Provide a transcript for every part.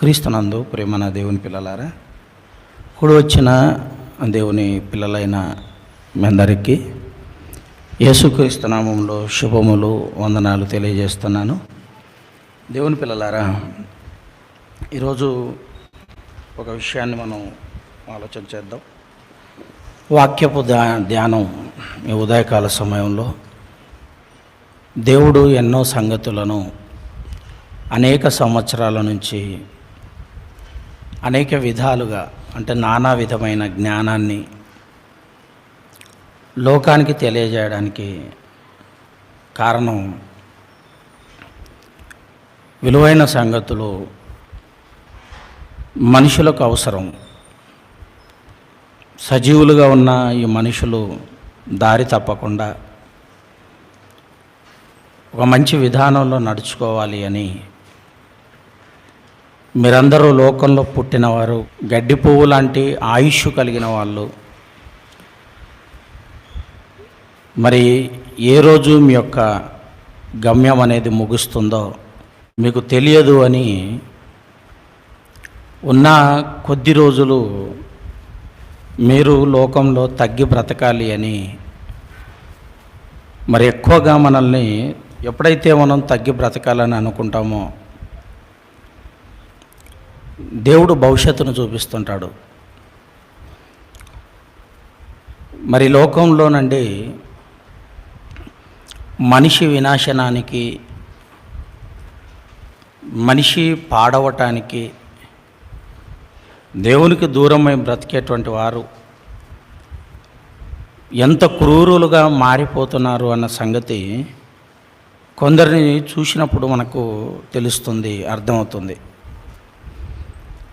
క్రీస్తునందు ప్రేమన దేవుని పిల్లలారా, కూడి వచ్చిన దేవుని పిల్లలైన మీ అందరికీ యేసుక్రీస్తు నామములో శుభములు వందనాలు తెలియజేస్తున్నాను. దేవుని పిల్లలారా, ఈరోజు ఒక విషయాన్ని మనం ఆలోచన చేద్దాం. వాక్యపు ధ్యానం ఈ ఉదయకాల సమయంలో దేవుడు ఎన్నో సంగతులను అనేక సంవత్సరాల నుంచి అనేక విధాలుగా, అంటే నానా విధమైన జ్ఞానాన్ని లోకానికి తెలియజేయడానికి కారణం విలువైన సంగతులు మనుషులకు అవసరం. సజీవులుగా ఉన్న ఈ మనుషులు దారి తప్పకుండా ఒక మంచి విధానంలో నడుచుకోవాలి అని మీరందరూ లోకంలో పుట్టినవారు, గడ్డి పువ్వు లాంటి ఆయుష్ కలిగిన వాళ్ళు. మరి ఏ రోజు మీ యొక్క గమ్యం అనేది ముగుస్తుందో మీకు తెలియదు అని ఉన్న కొద్ది రోజులు మీరు లోకంలో తగ్గి బ్రతకాలి అని, మరి ఎక్కువగా మనల్ని ఎప్పుడైతే మనం తగ్గి బ్రతకాలని అనుకుంటామో దేవుడు భవిష్యత్తును చూపిస్తుంటాడు. మరి లోకంలోనండి మనిషి వినాశనానికి, మనిషి పాడవటానికి, దేవునికి దూరమై బ్రతికేటువంటి వారు ఎంత క్రూరులుగా మారిపోతున్నారు అన్న సంగతి కొందరిని చూసినప్పుడు మనకు తెలుస్తుంది, అర్థమవుతుంది.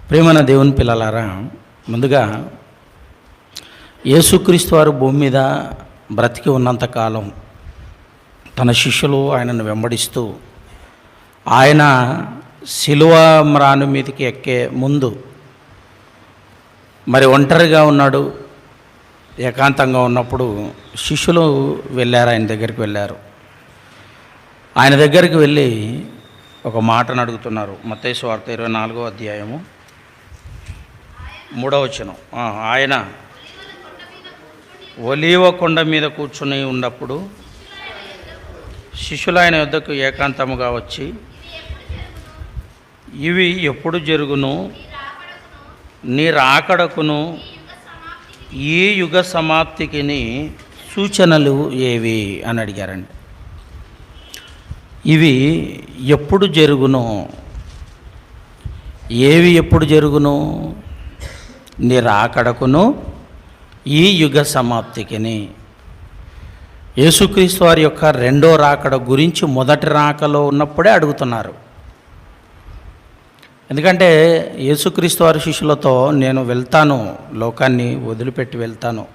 ప్రేమన దేవుని పిల్లలారా, ముందుగా యేసుక్రీస్తు వారు భూమి మీద బ్రతికి ఉన్నంతకాలం తన శిష్యులు ఆయనను వెంబడిస్తూ, ఆయన శిలువ మ్రాను మీదకి ఎక్కే ముందు మరి ఒంటరిగా ఉన్నాడు, ఏకాంతంగా ఉన్నప్పుడు శిష్యులు వెళ్ళారు, ఆయన దగ్గరికి వెళ్ళారు. ఆయన దగ్గరికి వెళ్ళి ఒక మాటను అడుగుతున్నారు. మత్తయి సువార్త 24వ అధ్యాయము 3వ వచనం. ఆయన ఒలీవ కొండ మీద కూర్చుని ఉన్నప్పుడు శిష్యులు ఆయన యొద్దకు ఏకాంతముగా వచ్చి, ఇవి ఎప్పుడు జరుగును, నీ రాకడకును ఈ యుగ సమాప్తికి సూచనలు ఏవి అని అడిగారండి. ఇవి ఎప్పుడు జరుగును, ఏవి ఎప్పుడు జరుగును, నీ రాకడకును ఈ యుగ సమాప్తికి. యేసుక్రీస్తు వారి యొక్క రెండో రాకడ గురించి మొదటి రాకలో ఉన్నప్పుడే అడుగుతున్నారు. ఎందుకంటే యేసుక్రీస్తు వారి శిష్యులతో, నేను వెళ్తాను, లోకాన్ని వదిలిపెట్టి వెళ్తాను,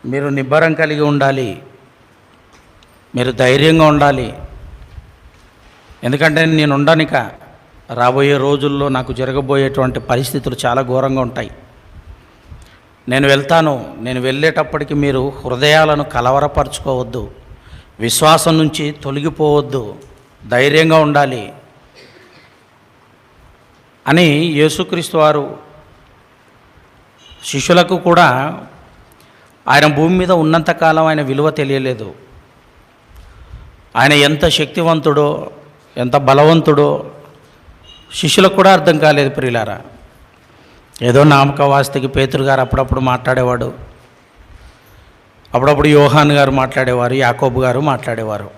మీరు నిబ్బరం కలిగి ఉండాలి, మీరు ధైర్యంగా ఉండాలి, ఎందుకంటే నేను ఉండనిక రాబోయే రోజుల్లో నాకు జరగబోయేటువంటి పరిస్థితులు చాలా ఘోరంగా ఉంటాయి. నేను వెళ్తాను, నేను వెళ్ళేటప్పటికి మీరు హృదయాలను కలవరపరచుకోవద్దు, విశ్వాసం నుంచి తొలగిపోవద్దు, ధైర్యంగా ఉండాలి అని యేసుక్రీస్తు వారు శిష్యులకు కూడా, ఆయన భూమి మీద ఉన్నంతకాలం ఆయన విలువ తెలియలేదు. ఆయన ఎంత శక్తివంతుడో, ఎంత బలవంతుడో శిష్యులకు కూడా అర్థం కాలేదు. ప్రియులారా, ఏదో నామకవాస్తికి పేతురు గారు అప్పుడప్పుడు మాట్లాడేవాడు, అప్పుడప్పుడు యోహాన్ గారు మాట్లాడేవారు, యాకోబు గారు మాట్లాడేవారు.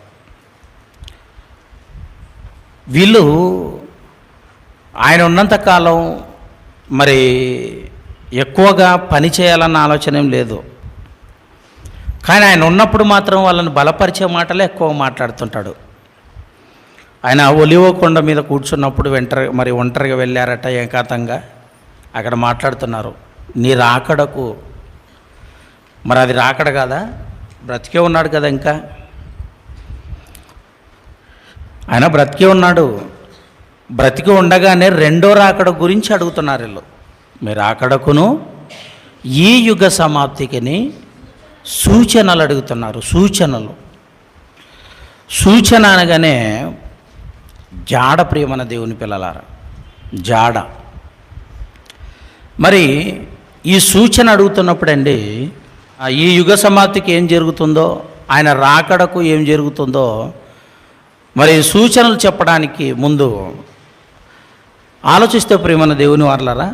వీళ్ళు ఆయన ఉన్నంతకాలం మరి ఎక్కువగా పని చేయాలన్న ఆలోచన ఏం లేదు, కానీ ఆయన ఉన్నప్పుడు మాత్రం వాళ్ళని బలపరిచే మాటలే ఎక్కువ మాట్లాడుతుంటాడు. ఆయన ఒలివ కొండ మీద కూర్చున్నప్పుడు ఒంటరిగా వెళ్ళారట, ఏకాంతంగా అక్కడ మాట్లాడుతున్నారు. నీ రాకడకు, మరి అది రాకడ కాదా, బ్రతికే ఉన్నాడు కదా, ఇంకా ఆయన బ్రతికే ఉన్నాడు. బ్రతికి ఉండగానే రెండో రాకడ గురించి అడుగుతున్నారు వీళ్ళు. మీ రాకడకును ఈ యుగ సమాప్తికి సూచనలు అడుగుతున్నారు. సూచన అనగానే జాడ ప్రియమైన దేవుని పిల్లలారా, జాడ. మరి ఈ సూచన అడుగుతున్నప్పుడండి, ఈ యుగ సమాప్తికి ఏం జరుగుతుందో, ఆయన రాకడకు ఏం జరుగుతుందో మరి సూచనలు చెప్పడానికి ముందు ఆలోచిస్తే ప్రియమైన దేవుని వారలారా,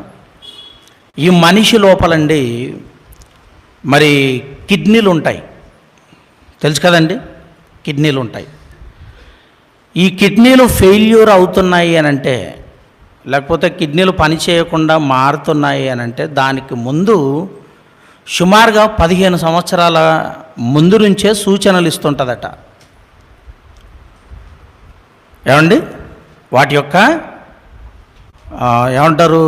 ఈ మనిషి లోపలండి మరి కిడ్నీలు ఉంటాయి, తెలుసు కదండి, కిడ్నీలు ఉంటాయి. ఈ కిడ్నీలు ఫెయిల్యూర్ అవుతున్నాయి అని అంటే, లేకపోతే కిడ్నీలు పని చేయకుండా మారుతున్నాయి అని అంటే, దానికి ముందు సుమారుగా 15 సంవత్సరాల ముందు నుంచే సూచనలు ఇస్తుంటుందట. ఏమండి, వాటి యొక్క ఏమంటారు,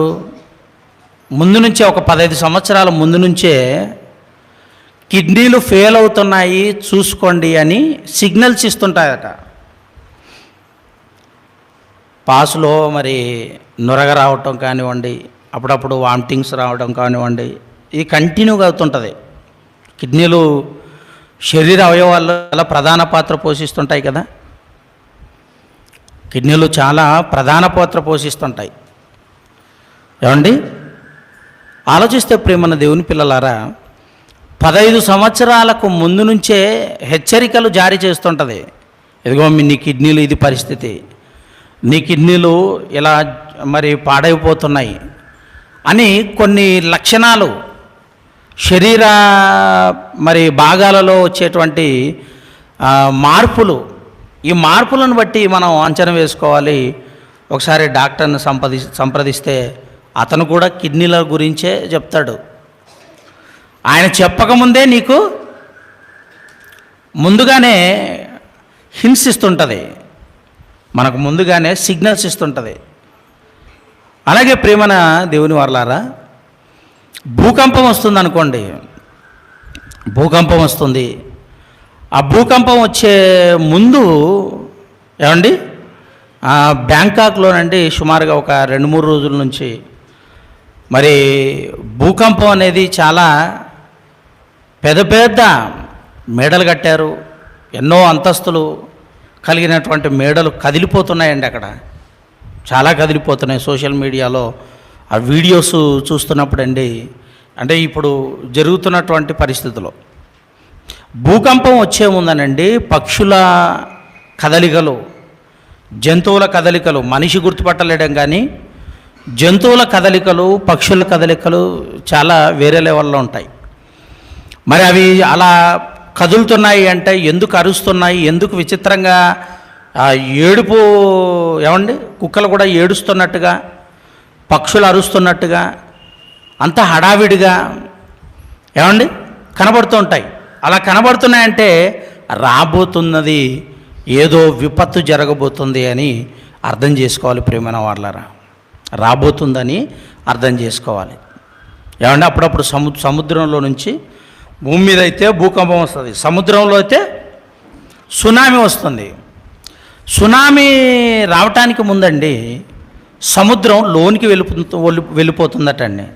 ముందు నుంచే ఒక 15 సంవత్సరాల ముందు నుంచే కిడ్నీలు ఫెయిల్ అవుతున్నాయి చూసుకోండి అని సిగ్నల్స్ ఇస్తుంటాయట. పాసులో మరి నురగ రావటం కానివ్వండి, అప్పుడప్పుడు వామిటింగ్స్ రావడం కానివ్వండి, ఇది కంటిన్యూగా అవుతుంటుంది. కిడ్నీలు శరీర అవయవాల్లో చాలా ప్రధాన పాత్ర పోషిస్తుంటాయి కదా, కిడ్నీలు చాలా ప్రధాన పాత్ర పోషిస్తుంటాయి. ఏమండి, ఆలోచిస్తే ప్రియమైన దేవుని పిల్లలారా, 15 సంవత్సరాలకు ముందు నుంచే హెచ్చరికలు జారీ చేస్తుంటుంది. ఇదిగో నీ కిడ్నీలు ఇది పరిస్థితి, నీ కిడ్నీలు ఇలా మరి పాడైపోతున్నాయి అని కొన్ని లక్షణాలు శరీర మరి భాగాలలో వచ్చేటువంటి మార్పులు, ఈ మార్పులను బట్టి మనం అంచనా వేసుకోవాలి. ఒకసారి డాక్టర్ని సంప్రదిస్తే అతను కూడా కిడ్నీల గురించే చెప్తాడు. ఆయన చెప్పకముందే నీకు ముందుగానే హింట్స్ ఇస్తుంటుంది, మనకు ముందుగానే సిగ్నల్స్ ఇస్తుంటుంది. అలాగే ప్రియమైన దేవుని వారలారా, భూకంపం వస్తుంది అనుకోండి, భూకంపం వస్తుంది. ఆ భూకంపం వచ్చే ముందు ఏమండి, బ్యాంకాక్లోనండి సుమారుగా ఒక 2-3 రోజుల నుంచి మరి భూకంపం అనేది చాలా పెద్ద పెద్ద మేడలు కట్టారు, ఎన్నో అంతస్తులు కలిగినటువంటి మేడలు కదిలిపోతున్నాయండి. అక్కడ చాలా కదిలిపోతున్నాయి. సోషల్ మీడియాలో ఆ వీడియోస్ చూస్తున్నప్పుడు అండి, అంటే ఇప్పుడు జరుగుతున్నటువంటి పరిస్థితుల్లో భూకంపం వచ్చే ముందనండి పక్షుల కదలికలు, జంతువుల కదలికలు, మనిషి గుర్తుపట్టలేడం కానీ జంతువుల కదలికలు, పక్షుల కదలికలు చాలా వేరే లెవెల్లో ఉంటాయి. మరి అవి అలా కదులుతున్నాయి అంటే ఎందుకు అరుస్తున్నాయి, ఎందుకు విచిత్రంగా ఏడుపు, ఏమండి, కుక్కలు కూడా ఏడుస్తున్నట్టుగా, పక్షులు అరుస్తున్నట్టుగా, అంత హడావిడిగా ఏమండి కనబడుతూ ఉంటాయి. అలా కనబడుతున్నాయంటే రాబోతున్నది ఏదో విపత్తు జరగబోతుంది అని అర్థం చేసుకోవాలి ప్రియమైన వాళ్ళారా, రాబోతుందని అర్థం చేసుకోవాలి. ఏమంటే అప్పుడప్పుడు సముద్రంలో నుంచి, భూమి మీద అయితే భూకంపం వస్తుంది, సముద్రంలో అయితే సునామీ వస్తుంది. సునామీ రావటానికి ముందండి సముద్రం లోనికి వెళ్ళిపోతుందటండి.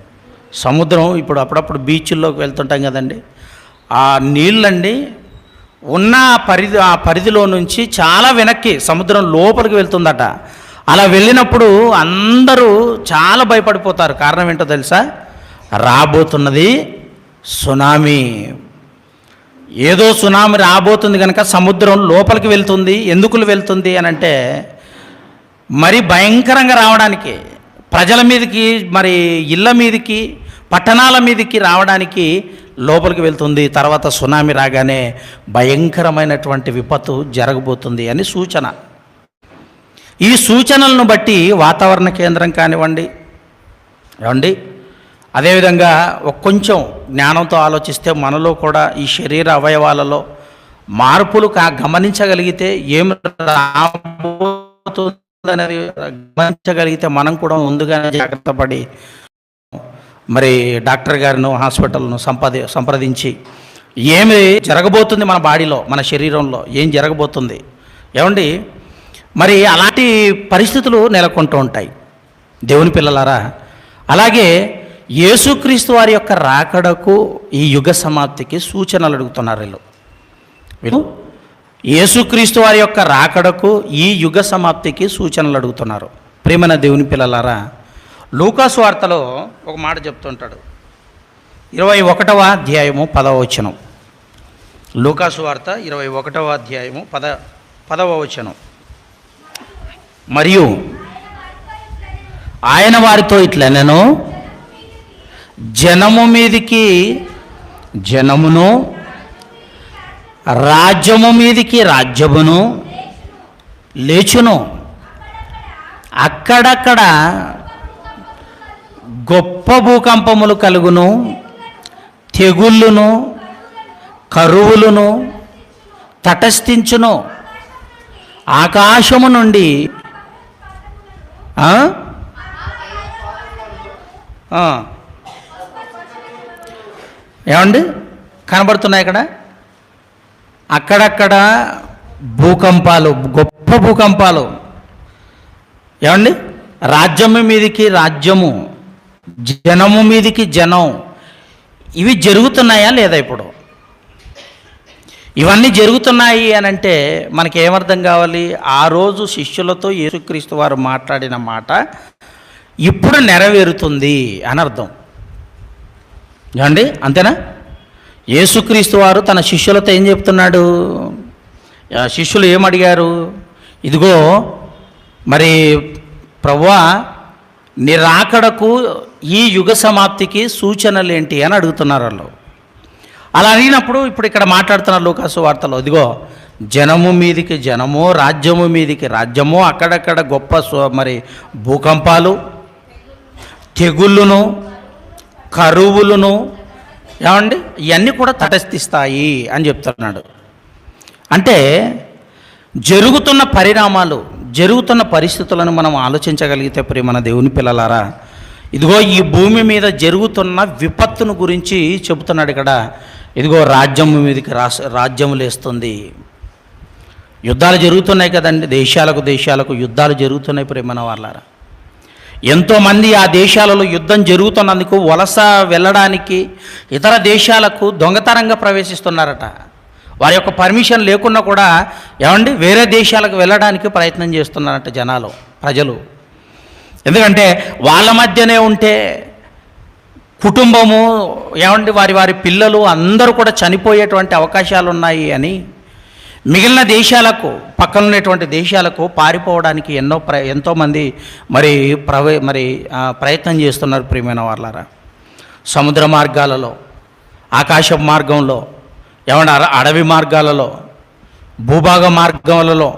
సముద్రం ఇప్పుడు అప్పుడప్పుడు బీచ్ల్లోకి వెళ్తుంటాం కదండి, ఆ నీళ్ళండి ఉన్న ఆ పరిధిలో నుంచి చాలా వెనక్కి సముద్రం లోపలికి వెళ్తుందట. అలా వెళ్ళినప్పుడు అందరూ చాలా భయపడిపోతారు. కారణం ఏంటో తెలుసా? రాబోతున్నది సునామీ. ఏదో సునామీ రాబోతుంది కనుక సముద్రం లోపలికి వెళ్తుంది. ఎందుకు వెళ్తుంది అని అంటే మరి భయంకరంగా రావడానికి, ప్రజల మీదకి, మరి ఇళ్ళ మీదకి, పట్టణాల మీదకి రావడానికి లోపలికి వెళ్తుంది. తర్వాత సునామీ రాగానే భయంకరమైనటువంటి విపత్తు జరగబోతుంది అని సూచన. ఈ సూచనలను బట్టి వాతావరణ కేంద్రం కానివ్వండి, ఏమండి, అదేవిధంగా కొంచెం జ్ఞానంతో ఆలోచిస్తే మనలో కూడా ఈ శరీర అవయవాలలో మార్పులు గమనించగలిగితే, ఏం రాబోతుందనేది గమనించగలిగితే మనం కూడా ముందుగానే జాగ్రత్త పడి మరి డాక్టర్ గారిను, హాస్పిటల్ను సంప్రదించి ఏమి జరగబోతుంది మన బాడీలో, మన శరీరంలో ఏం జరగబోతుంది, ఏమండి, మరి అలాంటి పరిస్థితులు నెలకొంటూ ఉంటాయి దేవుని పిల్లలారా. అలాగే యేసుక్రీస్తు వారి యొక్క రాకడకు, ఈ యుగ సమాప్తికి సూచనలు అడుగుతున్నారు వీళ్ళు. యేసుక్రీస్తు వారి యొక్క రాకడకు, ఈ యుగ సమాప్తికి సూచనలు అడుగుతున్నారు. ప్రియమైన దేవుని పిల్లలారా, లూకాసు వార్తలో ఒక మాట చెప్తుంటాడు. 21వ అధ్యాయము 10వ వచనం. లూకాసు వార్త 21వ అధ్యాయము 10వ వచనం. మరియు ఆయన వారితో ఇట్లనెను, జనము మీదికి జనమును, రాజ్యము మీదికి రాజ్యమును లేచును. అక్కడక్కడ గొప్ప భూకంపములు కలుగును, తెగుళ్ళును కరువులను తటస్థించును. ఆకాశము నుండి ఏమండి కనబడుతున్నాయి ఇక్కడ. అక్కడక్కడ భూకంపాలు, గొప్ప భూకంపాలు. ఏమండి, రాజ్యము మీదికి రాజ్యము, జనము మీదికి జనం. ఇవి జరుగుతున్నాయా లేదా? ఇప్పుడు ఇవన్నీ జరుగుతున్నాయి అని అంటే మనకి ఏమర్థం కావాలి? ఆ రోజు శిష్యులతో యేసుక్రీస్తు వారు మాట్లాడిన మాట ఇప్పుడు నెరవేరుతుంది అని అర్థం. ఏమండి, అంతేనా? యేసుక్రీస్తు వారు తన శిష్యులతో ఏం చెప్తున్నాడు? శిష్యులు ఏమడిగారు? ఇదిగో మరి ప్రభువా, నీ రాకడకు ఈ యుగ సమాప్తికి సూచనలు ఏంటి అని అడుగుతున్నారు వాళ్ళు. అలా అడిగినప్పుడు ఇప్పుడు ఇక్కడ మాట్లాడుతున్నారు లూకాసు వార్తలో, ఇదిగో జనము మీదికి జనము, రాజ్యము మీదికి రాజ్యము, అక్కడక్కడ గొప్ప మరి భూకంపాలు, తెగుళ్ళును కరువులను, ఏమండి ఇవన్నీ కూడా తటస్థిస్తాయి అని చెప్తున్నాడు. అంటే జరుగుతున్న పరిణామాలు, జరుగుతున్న పరిస్థితులను మనం ఆలోచించగలిగితే ప్రియమైన దేవుని పిల్లలారా, ఇదిగో ఈ భూమి మీద జరుగుతున్న విపత్తును గురించి చెబుతున్నాడు ఇక్కడ. ఇదిగో రాజ్యము మీదకి రాజ్యము లేస్తుంది. యుద్ధాలు జరుగుతున్నాయి కదండి, దేశాలకు యుద్ధాలు జరుగుతున్నాయి ప్రియమైన వాళ్ళారా. ఎంతోమంది ఆ దేశాలలో యుద్ధం జరుగుతున్నందుకు వలస వెళ్ళడానికి ఇతర దేశాలకు దొంగతనంగా ప్రవేశిస్తున్నారట. వారి యొక్క పర్మిషన్ లేకున్నా కూడా ఏమండి వేరే దేశాలకు వెళ్ళడానికి ప్రయత్నం చేస్తున్నారట ప్రజలు. ఎందుకంటే వాళ్ళ మధ్యనే ఉంటే కుటుంబము, ఏమండి వారి పిల్లలు అందరూ కూడా చనిపోయేటువంటి అవకాశాలు ఉన్నాయి అని మిగిలిన దేశాలకు, పక్కన ఉన్నటువంటి దేశాలకు పారిపోవడానికి ఎంతోమంది మరి ప్రయత్నం చేస్తున్నారు ప్రియమైన వాళ్ళారా. సముద్ర మార్గాలలో, ఆకాశ మార్గంలో, ఏమంటే అడవి మార్గాలలో, భూభాగ మార్గాలలో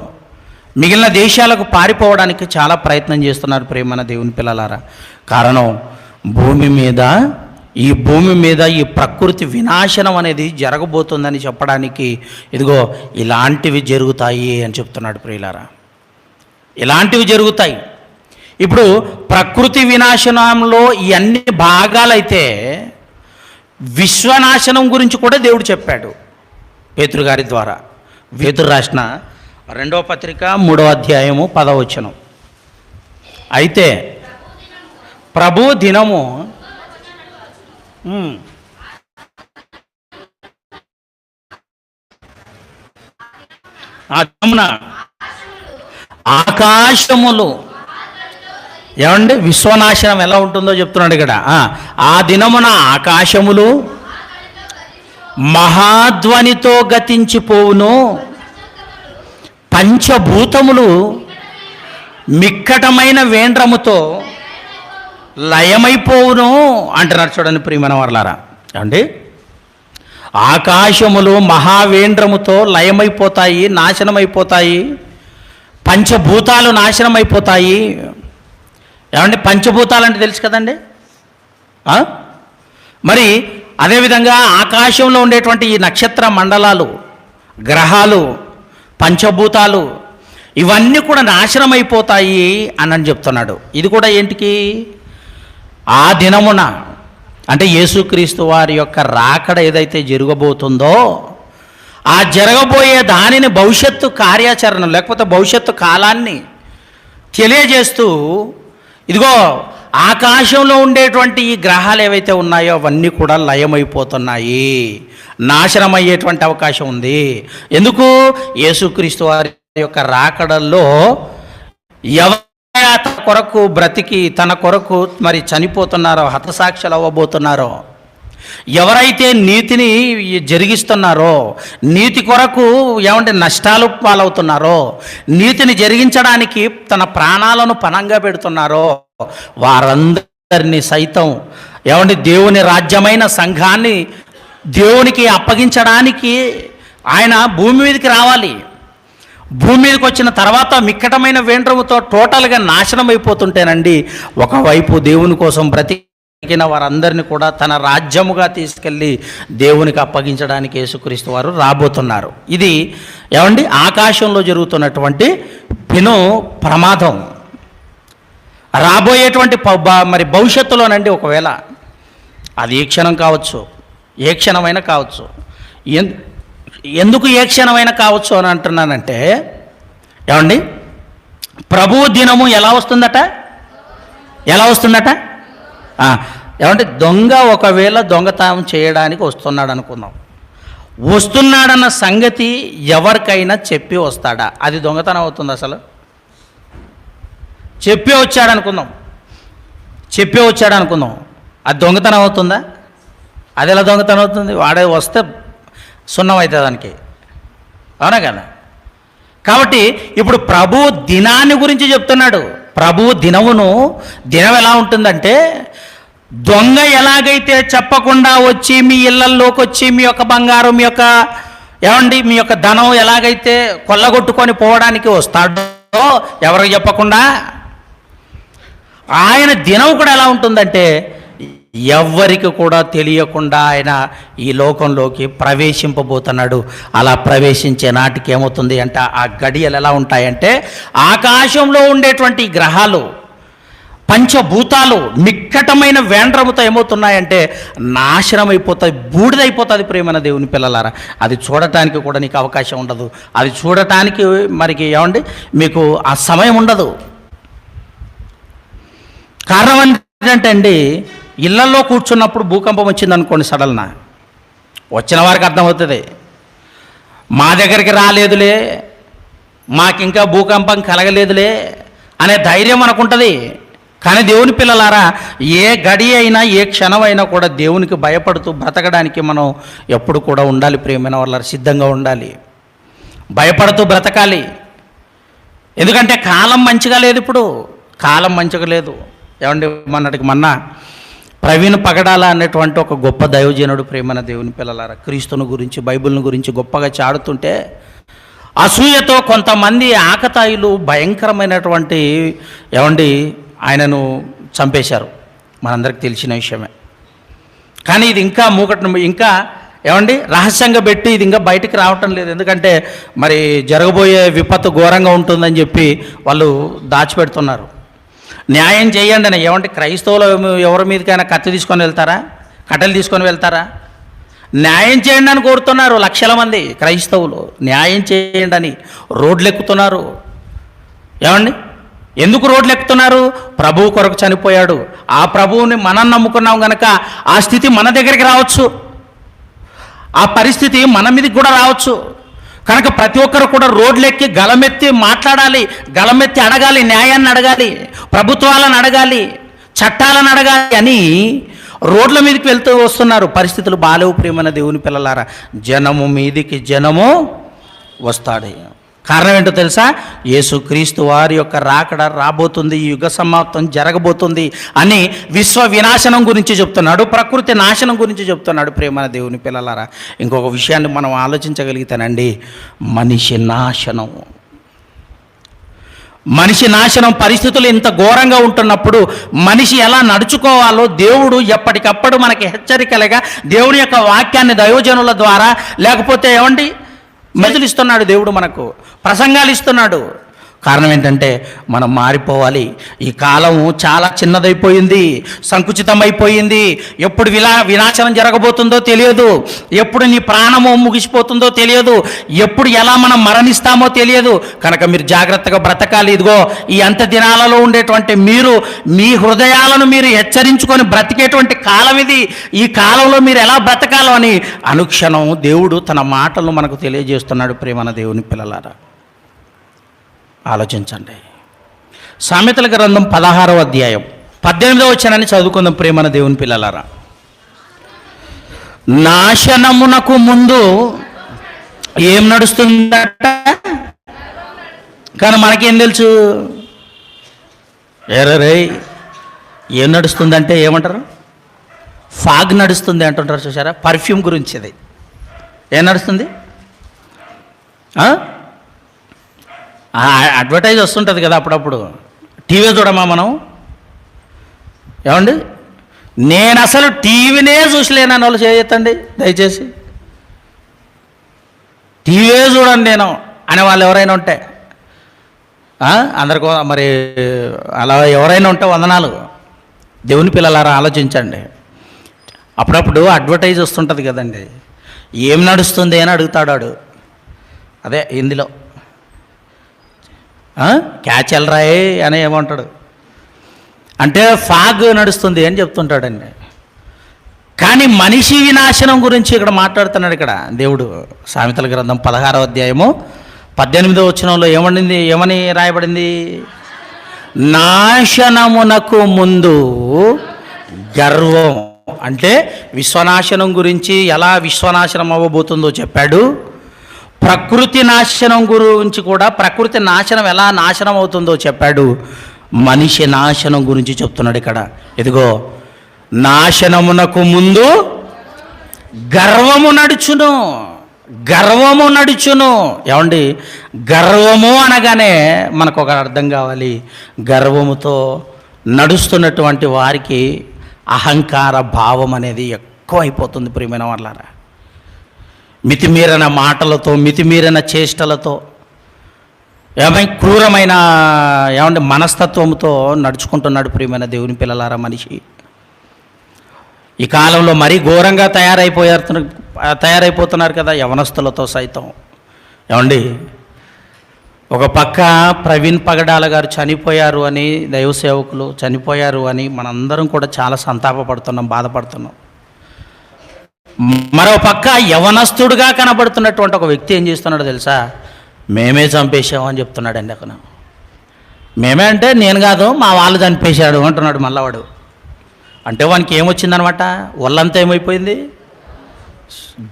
మిగిలిన దేశాలకు పారిపోవడానికి చాలా ప్రయత్నం చేస్తున్నారు ప్రియమైన దేవుని పిల్లలారా. కారణం, ఈ భూమి మీద ఈ ప్రకృతి వినాశనం అనేది జరగబోతుందని చెప్పడానికి ఇదిగో ఇలాంటివి జరుగుతాయి అని చెప్తున్నాడు ప్రియులారా. ఇలాంటివి జరుగుతాయి. ఇప్పుడు ప్రకృతి వినాశనంలో ఈ అన్ని భాగాలైతే విశ్వనాశనం గురించి కూడా దేవుడు చెప్పాడు పేతురు గారి ద్వారా. పేతురు రాసిన 2వ పత్రిక 3వ అధ్యాయము 10వ వచనం. అయితే ప్రభు దినము ఆకాశములు, ఏమండి విశ్వనాశనం ఎలా ఉంటుందో చెప్తున్నాడు ఇక్కడ. ఆ దినమున ఆకాశములు మహాధ్వనితో గతించిపోవును, పంచభూతములు మిక్కటమైన వేండ్రముతో లయమైపోవును అంటున్నారు. చూడండి ప్రియమైన వాళ్ళారా, అండి ఆకాశములు మహావేంద్రముతో లయమైపోతాయి, నాశనమైపోతాయి. పంచభూతాలు నాశనమైపోతాయి. ఏమంటే పంచభూతాలు అంటే తెలుసు కదండి. మరి అదేవిధంగా ఆకాశంలో ఉండేటువంటి ఈ నక్షత్ర మండలాలు, గ్రహాలు, పంచభూతాలు ఇవన్నీ కూడా నాశనమైపోతాయి అని చెప్తున్నాడు. ఇది కూడా ఏంటికి? ఆ దినమున అంటే యేసుక్రీస్తు వారి యొక్క రాకడ ఏదైతే జరగబోతుందో ఆ జరగబోయే దానిని భవిష్యత్తు కార్యాచరణ లేకపోతే భవిష్యత్తు కాలాన్ని తెలియజేస్తూ ఇదిగో ఆకాశంలో ఉండేటువంటి ఈ గ్రహాలు ఏవైతే ఉన్నాయో అవన్నీ కూడా లయమైపోతున్నాయి, నాశనమయ్యేటువంటి అవకాశం ఉంది. ఎందుకు? యేసుక్రీస్తు వారి యొక్క రాకడల్లో ఎవరి ఎవరైతే తన కొరకు బ్రతికి తన కొరకు మరి చనిపోతున్నారో, హతసాక్షులు అవ్వబోతున్నారో, ఎవరైతే నీతిని జరిగిస్తున్నారో, నీతి కొరకు నష్టాలు పాలవుతున్నారో, నీతిని జరిగించడానికి తన ప్రాణాలను పణంగా పెడుతున్నారో, వారందరినీ సైతం దేవుని రాజ్యమైన సంఘాన్ని దేవునికి అప్పగించడానికి ఆయన భూమి మీదకి రావాలి. భూమి మీదకి వచ్చిన తర్వాత మిక్కటమైన వేండ్రముతో టోటల్గా నాశనం అయిపోతుంటేనండి, ఒకవైపు దేవుని కోసం బ్రతికిన వారందరినీ కూడా తన రాజ్యముగా తీసుకెళ్ళి దేవునికి అప్పగించడానికి యేసుక్రీస్తు వారు రాబోతున్నారు. ఇది ఆకాశంలో జరుగుతున్నటువంటి పెను ప్రమాదం. రాబోయేటువంటి మరి భవిష్యత్తులోనండి, ఒకవేళ అది ఏ క్షణం కావచ్చు, ఏ క్షణమైనా కావచ్చు. ఎందుకు ఏ క్షణమైనా కావచ్చు అని అంటున్నానంటే, ప్రభువు దినము ఎలా వస్తుందట? దొంగ ఒకవేళ దొంగతనం చేయడానికి వస్తున్నాడు అనుకుందాం. వస్తున్నాడన్న సంగతి ఎవరికైనా చెప్పి వస్తాడా? అది దొంగతనం అవుతుంది? అసలు చెప్పే వచ్చాడు అనుకుందాం, అది దొంగతనం అవుతుందా? అది ఎలా దొంగతనం అవుతుంది? వాడే వస్తే సున్నం అవుతుంది దానికి, అవునా కదా? కాబట్టి ఇప్పుడు ప్రభు దినాన్ని గురించి చెప్తున్నాడు. ప్రభు దినం ఎలా ఉంటుందంటే, దొంగ ఎలాగైతే చెప్పకుండా వచ్చి మీ ఇళ్లల్లోకి వచ్చి మీ యొక్క బంగారం, మీ యొక్క ధనం ఎలాగైతే కొల్లగొట్టుకొని పోవడానికి వస్తాడో ఎవరికి చెప్పకుండా, ఆయన దినం కూడా ఎలా ఉంటుందంటే, ఎవ్వరికి కూడా తెలియకుండా ఆయన ఈ లోకంలోకి ప్రవేశింపబోతున్నాడు. అలా ప్రవేశించే నాటికి ఏమవుతుంది అంటే, ఆ గడియలు ఎలా ఉంటాయంటే, ఆకాశంలో ఉండేటువంటి గ్రహాలు, పంచభూతాలు నిక్కటమైన వేండ్రముతో ఏమవుతున్నాయంటే నాశనం అయిపోతాయి, బూడిదైపోతుంది. ప్రేమైన దేవుని పిల్లలారా, అది చూడటానికి కూడా నీకు అవకాశం ఉండదు. అది చూడటానికి మరికి మీకు ఆ సమయం ఉండదు. కారణం ఏంటంటే అండి, ఇళ్లలో కూర్చున్నప్పుడు భూకంపం వచ్చిందనుకోండి, సడల్న వచ్చిన వారికి అర్థమవుతుంది, మా దగ్గరికి రాలేదులే, మాకింకా భూకంపం కలగలేదులే అనే ధైర్యం అనుకుంటుంది. కానీ దేవుని పిల్లలారా, ఏ గడి అయినా ఏ క్షణమైనా కూడా దేవునికి భయపడుతూ బ్రతకడానికి మనం ఎప్పుడు కూడా ఉండాలి. ప్రియమైన వాళ్ళ సిద్ధంగా ఉండాలి, భయపడుతూ బ్రతకాలి. ఎందుకంటే కాలం మంచిగా లేదు. ఇప్పుడు కాలం మంచిగా లేదు. మొన్న ప్రవీణ్ పగడాల అనేటువంటి ఒక గొప్ప దైవజనుడు, ప్రేమైన దేవుని పిల్లలారా, క్రీస్తుని గురించి బైబిల్ని గురించి గొప్పగా చాడుతుంటే అసూయతో కొంతమంది ఆకతాయిలు భయంకరమైనటువంటి ఆయనను చంపేశారు. మనందరికి తెలిసిన విషయమే. కానీ ఇది ఇంకా రహస్యంగా పెట్టి ఇది ఇంకా బయటికి రావటం లేదు. ఎందుకంటే మరి జరగబోయే విపత్తు ఘోరంగా ఉంటుందని చెప్పి వాళ్ళు దాచిపెడుతున్నారు. న్యాయం చేయండి అని క్రైస్తవులు ఎవరి మీదకైనా కత్తి తీసుకొని వెళ్తారా? కట్టెలు తీసుకొని వెళ్తారా? న్యాయం చేయండి అని కోరుతున్నారు లక్షల మంది క్రైస్తవులు. న్యాయం చేయండి అని రోడ్లు ఎక్కుతున్నారు. ఎందుకు రోడ్లు ఎక్కుతున్నారు? ప్రభువు కొరకు చనిపోయాడు. ఆ ప్రభువుని మనం నమ్ముకున్నాం కనుక ఆ స్థితి మన దగ్గరికి రావచ్చు, ఆ పరిస్థితి మన మీదకి కూడా రావచ్చు. కనుక ప్రతి ఒక్కరు కూడా రోడ్లెక్కి గలమెత్తి మాట్లాడాలి, గలమెత్తి అడగాలి, న్యాయాన్ని అడగాలి, ప్రభుత్వాలను అడగాలి, చట్టాలను అడగాలి అని రోడ్ల మీదకి వెళ్తూ వస్తున్నారు. పరిస్థితులు బాలేవు ప్రియమైన దేవుని పిల్లలారా. జనము మీదికి జనము వస్తాడు. కారణం ఏంటో తెలుసా? యేసుక్రీస్తు వారి యొక్క రాకడ రాబోతుంది, ఈ యుగ సమాప్తం జరగబోతుంది అని విశ్వ వినాశనం గురించి చెప్తున్నాడు, ప్రకృతి నాశనం గురించి చెప్తున్నాడు. ప్రేమైన దేవుని పిల్లలారా, ఇంకొక విషయాన్ని మనం ఆలోచించగలిగితేనండి, మనిషి నాశనం పరిస్థితులు ఇంత ఘోరంగా ఉంటున్నప్పుడు మనిషి ఎలా నడుచుకోవాలో దేవుడు ఎప్పటికప్పుడు మనకి హెచ్చరికలుగా దేవుని యొక్క వాక్యాన్ని దైవజనుల ద్వారా లేకపోతే మెజులు ఇస్తున్నాడు. దేవుడు మనకు ప్రసంగాలు ఇస్తున్నాడు. కారణం ఏంటంటే మనం మారిపోవాలి. ఈ కాలం చాలా చిన్నదైపోయింది, సంకుచితమైపోయింది. ఎప్పుడు వినాశనం జరగబోతుందో తెలియదు, ఎప్పుడు నీ ప్రాణము ముగిసిపోతుందో తెలియదు, ఎప్పుడు ఎలా మనం మరణిస్తామో తెలియదు. కనుక మీరు జాగ్రత్తగా బ్రతకాలి. ఇదిగో ఈ అంత దినాలలో ఉండేటువంటి మీరు మీ హృదయాలను మీరు హెచ్చరించుకొని బ్రతికేటువంటి కాలం ఇది. ఈ కాలంలో మీరు ఎలా బ్రతకాలో అని అనుక్షణం దేవుడు తన మాటలను మనకు తెలియజేస్తున్నాడు. ప్రేమన దేవుని పిల్లలారా, ఆలోచించండి. సామెతల గ్రంథం 16వ అధ్యాయం 18వ వచనాన్ని చదువుకుందాం ప్రేమన దేవుని పిల్లలారా. నాశనమునకు ముందు ఏం నడుస్తుందట, కానీ మనకేం తెలుసు? ఎర్రరే ఏం నడుస్తుందంటే ఏమంటారు? ఫాగ్ నడుస్తుంది అంటుంటారు, చూసారా? పర్ఫ్యూమ్ గురించి అది. ఏం నడుస్తుంది? అడ్వర్టైజ్ వస్తుంటుంది కదా అప్పుడప్పుడు. టీవీ చూడమా మనం? ఏమండి, నేను అసలు టీవీనే చూసలేనని వాళ్ళు చేయొద్దండి దయచేసి. టీవీ చూడండి నేను అనే వాళ్ళు ఎవరైనా ఉంటే, అందరికీ మరి అలా ఎవరైనా ఉంటే వందనాలు. దేవుని పిల్లలారా ఆలోచించండి. అప్పుడప్పుడు అడ్వర్టైజ్ వస్తుంటుంది కదండి, ఏం నడుస్తుంది అని అడుగుతాడు వాడు. అదే హిందీలో క్యాచ్ ఎల్రాయ్ అని ఏమంటాడు అంటే ఫాగ్ నడుస్తుంది అని చెప్తుంటాడండి. కానీ మనిషి వినాశనం గురించి ఇక్కడ మాట్లాడుతున్నాడు. ఇక్కడ దేవుడు సామెతల గ్రంథం 16వ అధ్యాయము 18వ వచనంలో ఏమని రాయబడింది? నాశనమునకు ముందు గర్వం. అంటే విశ్వనాశనం గురించి, ఎలా విశ్వనాశనం అవ్వబోతుందో చెప్పాడు. ప్రకృతి నాశనం గురించి కూడా, ప్రకృతి నాశనం ఎలా నాశనం అవుతుందో చెప్పాడు. మనిషి నాశనం గురించి చెప్తున్నాడు ఇక్కడ. ఇదిగో, నాశనమునకు ముందు గర్వము నడుచును. గర్వము నడుచును. ఏమండి, గర్వము అనగానే మనకు ఒక అర్థం కావాలి. గర్వముతో నడుస్తున్నటువంటి వారికి అహంకార భావం అనేది ఎక్కువైపోతుంది ప్రియమైన వాళ్ళారా. మితిమీరిన మాటలతో, మితిమీరిన చేష్టలతో, క్రూరమైన మనస్తత్వంతో నడుచుకుంటున్నాడు ప్రియమైన దేవుని పిల్లలారా మనిషి. ఈ కాలంలో మరీ ఘోరంగా తయారైపోతున్నారు కదా యవనస్తులతో సైతం. ఏమండి, ఒక పక్క ప్రవీణ్ పగడాల గారు చనిపోయారు అని, దైవ సేవకులు చనిపోయారు అని మనందరం కూడా చాలా సంతాపపడుతున్నాం, బాధపడుతున్నాం. మరో పక్క యవనస్తుడుగా కనబడుతున్నటువంటి ఒక వ్యక్తి ఏం చేస్తున్నాడో తెలుసా? మేమే చంపేశామని చెప్తున్నాడండి. అక్కడ మేమే అంటే నేను కాదు, మా వాళ్ళు చంపేశాడు అంటున్నాడు మళ్ళావాడు. అంటే వానికి ఏమొచ్చిందనమాట? ఒళ్ళంతా ఏమైపోయింది?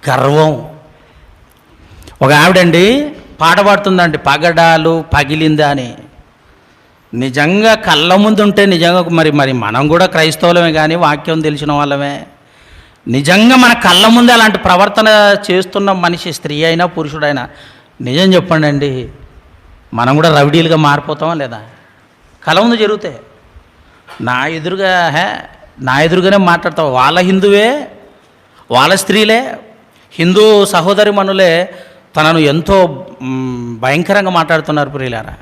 గర్వం. ఒక ఆవిడండి పాట పాడుతుందండి, పగడాలు పగిలిందా అని. నిజంగా కళ్ళ ముందు ఉంటే నిజంగా మరి మనం కూడా క్రైస్తవులమే కానీ వాక్యం తెలిసిన వాళ్ళమే. నిజంగా మన కళ్ళ ముందే అలాంటి ప్రవర్తన చేస్తున్న మనిషి, స్త్రీ అయినా పురుషుడైనా, నిజం చెప్పండి అండి, మనం కూడా రౌడీలుగా మారిపోతామా లేదా? కళ్ళ ముందు జరిగితే నా ఎదురుగానే మాట్లాడతాం. వాళ్ళ హిందువే, వాళ్ళ స్త్రీలే, హిందూ సహోదరి మనులే తనను ఎంతో భయంకరంగా మాట్లాడుతున్నారు ప్రియులారా.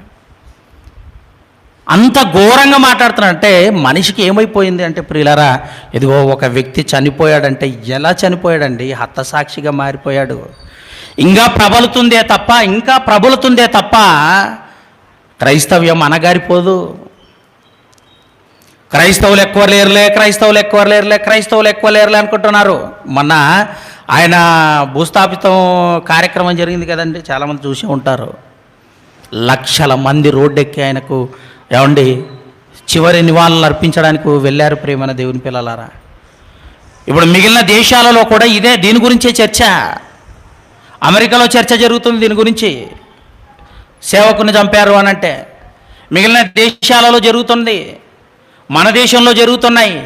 అంత ఘోరంగా మాట్లాడుతున్నారంటే మనిషికి ఏమైపోయింది అంటే ప్రియులారా, ఇదిగో ఒక వ్యక్తి చనిపోయాడంటే ఎలా చనిపోయాడండి? హతసాక్షిగా మారిపోయాడు. ఇంకా ప్రబలుతుందే తప్ప క్రైస్తవ్యం అనగారిపోదు. క్రైస్తవులు ఎక్కువ లేరులే అనుకుంటున్నారు. మొన్న ఆయన భూస్థాపితం కార్యక్రమం జరిగింది కదండి, చాలామంది చూసి ఉంటారు. లక్షల మంది రోడ్డెక్కి ఆయనకు చివరి నివాళులు అర్పించడానికి వెళ్ళారు ప్రియమైన దేవుని పిల్లలారా. ఇప్పుడు మిగిలిన దేశాలలో కూడా దీని గురించే చర్చ. అమెరికాలో చర్చ జరుగుతుంది దీని గురించి. సేవకుని చంపారు అనంటే మిగిలిన దేశాలలో జరుగుతుంది, మన దేశంలో జరుగుతున్నాయి.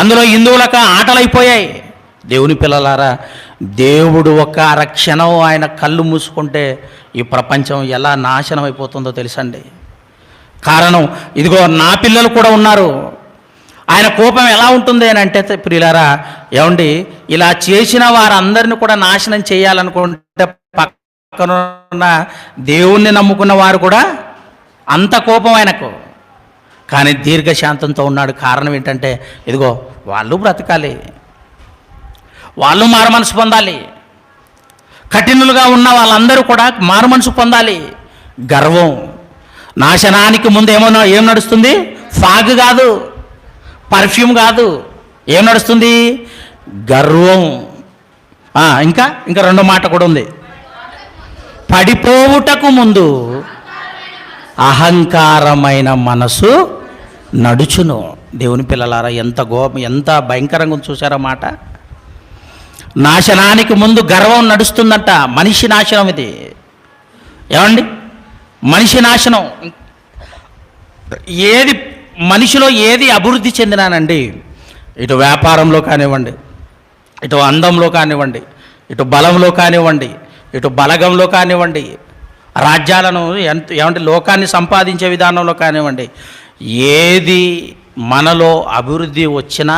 అందులో హిందువులకు ఆటలైపోయాయి. దేవుని పిల్లలారా, దేవుడు ఒక అరక్షణం ఆయన కళ్ళు మూసుకుంటే ఈ ప్రపంచం ఎలా నాశనం అయిపోతుందో తెలుసండి. కారణం ఇదిగో నా పిల్లలు కూడా ఉన్నారు. ఆయన కోపం ఎలా ఉంటుంది అని అంటే ప్రియులారా, ఇలా చేసిన వారందరిని కూడా నాశనం చేయాలనుకుంటే పక్కనున్న దేవుణ్ణి నమ్ముకున్న వారు కూడా అంత కోపం ఆయనకు. కానీ దీర్ఘశాంతంతో ఉన్నాడు. కారణం ఏంటంటే ఇదిగో వాళ్ళు బ్రతకాలి, వాళ్ళు మారుమనసు పొందాలి. కఠినులుగా ఉన్న వాళ్ళందరూ కూడా మారుమనసు పొందాలి. గర్వం. నాశనానికి ముందు ఏం నడుస్తుంది? ఫాగ్ కాదు, పర్ఫ్యూమ్ కాదు, ఏం నడుస్తుంది? గర్వం. ఇంకా రెండో మాట కూడా ఉంది. పడిపోవుటకు ముందు అహంకారమైన మనసు నడుచును. దేవుని పిల్లలారా, ఎంత భయంకరంగా చూసారా మాట. నాశనానికి ముందు గర్వం నడుస్తుందంట. మనిషి నాశనం ఇది. ఏమండి, మనిషి నాశనం. మనిషిలో ఏది అభివృద్ధి చెందినానండి, ఇటు వ్యాపారంలో కానివ్వండి, ఇటు అందంలో కానివ్వండి, ఇటు బలంలో కానివ్వండి, ఇటు బలగంలో కానివ్వండి, రాజ్యాలను ఏమంటే లోకాన్ని సంపాదించే విధానంలో కానివ్వండి, ఏది మనలో అభివృద్ధి వచ్చినా,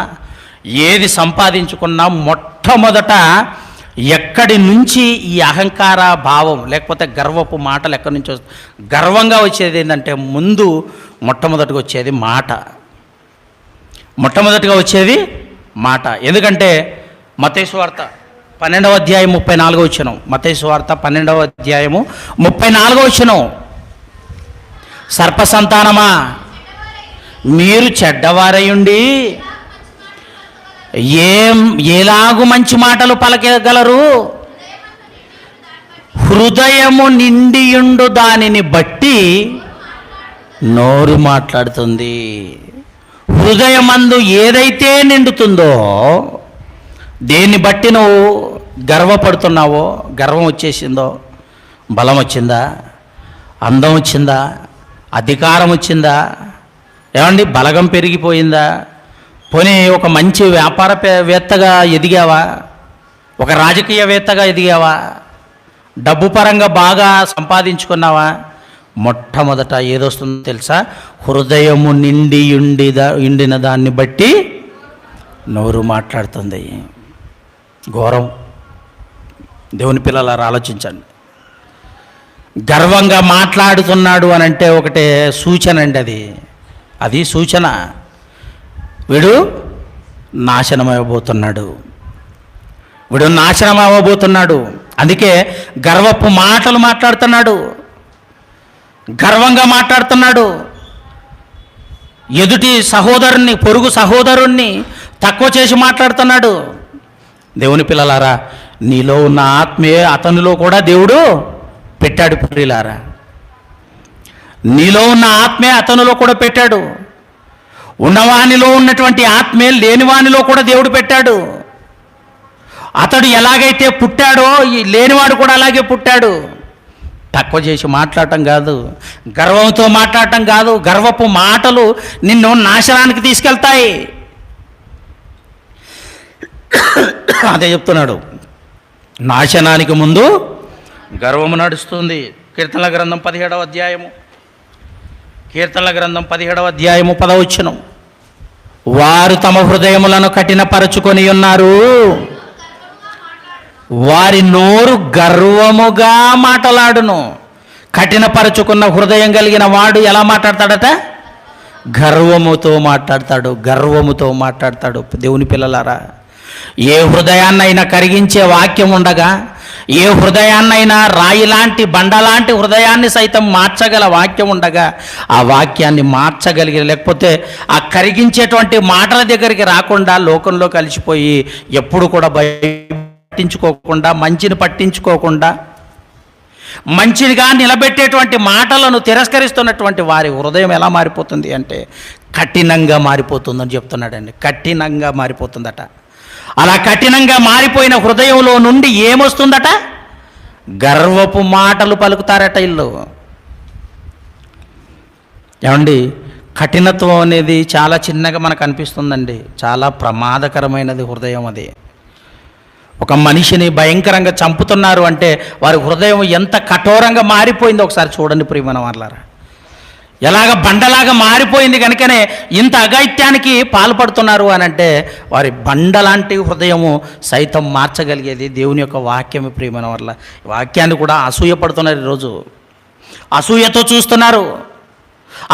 ఏది సంపాదించుకున్నా మొట్టమొదట ఎక్కడి నుంచి ఈ అహంకార భావం లేకపోతే గర్వపు మాటలు ఎక్కడి నుంచి వస్తాయి? గర్వంగా వచ్చేది ఏంటంటే మొట్టమొదటిగా వచ్చేది మాట. మొట్టమొదటిగా వచ్చేది మాట. ఎందుకంటే మత్తయి సువార్త 12వ అధ్యాయం 34వ వచనం. మత్తయి సువార్త 12వ అధ్యాయము 34వ వచనం. సర్ప సంతానమా, మీరు చెడ్డవారయుండి ఎలాగు మంచి మాటలు పలకగలరు? హృదయము నిండియుండు దానిని బట్టి నోరు మాట్లాడుతుంది. హృదయమందు ఏదైతే నిండుతుందో, దేన్ని బట్టి నువ్వు గర్వపడుతున్నావో, గర్వం వచ్చేసిందో, బలం వచ్చిందా, అందం వచ్చిందా, అధికారం వచ్చిందా, ఏమండి బలగం పెరిగిపోయిందా, పోనీ ఒక మంచి వ్యాపారవేత్తగా ఎదిగావా, ఒక రాజకీయవేత్తగా ఎదిగావా, డబ్బు పరంగా బాగా సంపాదించుకున్నావా, మొట్టమొదట ఏదొస్తుందో తెలుసా? హృదయము ఉండిన దాన్ని బట్టి నోరు మాట్లాడుతుంది. ఘోరం. దేవుని పిల్లలారా, ఆలోచించండి. గర్వంగా మాట్లాడుతున్నాడు అని అంటే ఒకటే సూచన అండి. అది సూచన. వీడు నాశనం అవ్వబోతున్నాడు. అందుకే గర్వపు మాటలు మాట్లాడుతున్నాడు, గర్వంగా మాట్లాడుతున్నాడు. ఎదుటి సహోదరుణ్ణి, పొరుగు సహోదరుణ్ణి తక్కువ చేసి మాట్లాడుతున్నాడు. దేవుని పిల్లలారా, నీలో ఉన్న ఆత్మే అతనిలో కూడా దేవుడు పెట్టాడు. ప్రియులారా, నీలో ఉన్న ఆత్మే అతనిలో కూడా పెట్టాడు. ఉన్నవానిలో ఉన్నటువంటి ఆత్మే లేనివానిలో కూడా దేవుడు పెట్టాడు. అతడు ఎలాగైతే పుట్టాడో లేనివాడు కూడా అలాగే పుట్టాడు. తక్కువ చేసి మాట్లాడటం కాదు, గర్వంతో మాట్లాడటం కాదు. గర్వపు మాటలు నిన్ను నాశనానికి తీసుకెళ్తాయి. అదే చెప్తున్నాడు, నాశనానికి ముందు గర్వము నడుస్తుంది. కీర్తనల గ్రంథం 17వ అధ్యాయము 10వ వచనం. వారు తమ హృదయములను కఠినపరచుకొని ఉన్నారు, వారి నోరు గర్వముగా మాటలాడును. కఠినపరచుకున్న హృదయం కలిగిన వాడు ఎలా మాట్లాడతాడట? గర్వముతో మాట్లాడతాడు. దేవుని పిల్లలారా, ఏ హృదయాన్నైనా కరిగించే వాక్యం ఉండగా, ఏ హృదయాన్నైనా రాయి లాంటి బండలాంటి హృదయాన్ని సైతం మార్చగల వాక్యం ఉండగా, ఆ వాక్యాన్ని మార్చగలిగిన, లేకపోతే ఆ కరిగించేటువంటి మాటల దగ్గరికి రాకుండా లోకంలో కలిసిపోయి ఎప్పుడు కూడా పట్టించుకోకుండా, మంచిని పట్టించుకోకుండా, మంచిగా నిలబెట్టేటువంటి మాటలను తిరస్కరిస్తున్నటువంటి వారి హృదయం ఎలా మారిపోతుంది అంటే కఠినంగా మారిపోతుందని చెప్తున్నాడండి. కఠినంగా మారిపోతుందట. అలా కఠినంగా మారిపోయిన హృదయంలో నుండి ఏమొస్తుందట? గర్వపు మాటలు పలుకుతారట ఇల్లు. ఏమండి, కఠినత్వం అనేది చాలా చిన్నగా మనకు అనిపిస్తుందండి. చాలా ప్రమాదకరమైనది హృదయం. అది ఒక మనిషిని భయంకరంగా చంపుతున్నారు అంటే వారి హృదయం ఎంత కఠోరంగా మారిపోయిందో ఒకసారి చూడండి ప్రియమైన వాళ్ళారా. ఎలాగ బండలాగా మారిపోయింది కనుకనే ఇంత అఘాయిత్యానికి పాల్పడుతున్నారు అని అంటే వారి బండలాంటి హృదయము సైతం మార్చగలిగేది దేవుని యొక్క వాక్యమే. ప్రియమైన వాళ్ళ వాక్యాన్ని కూడా అసూయపడుతున్నారు. ఈరోజు అసూయతో చూస్తున్నారు,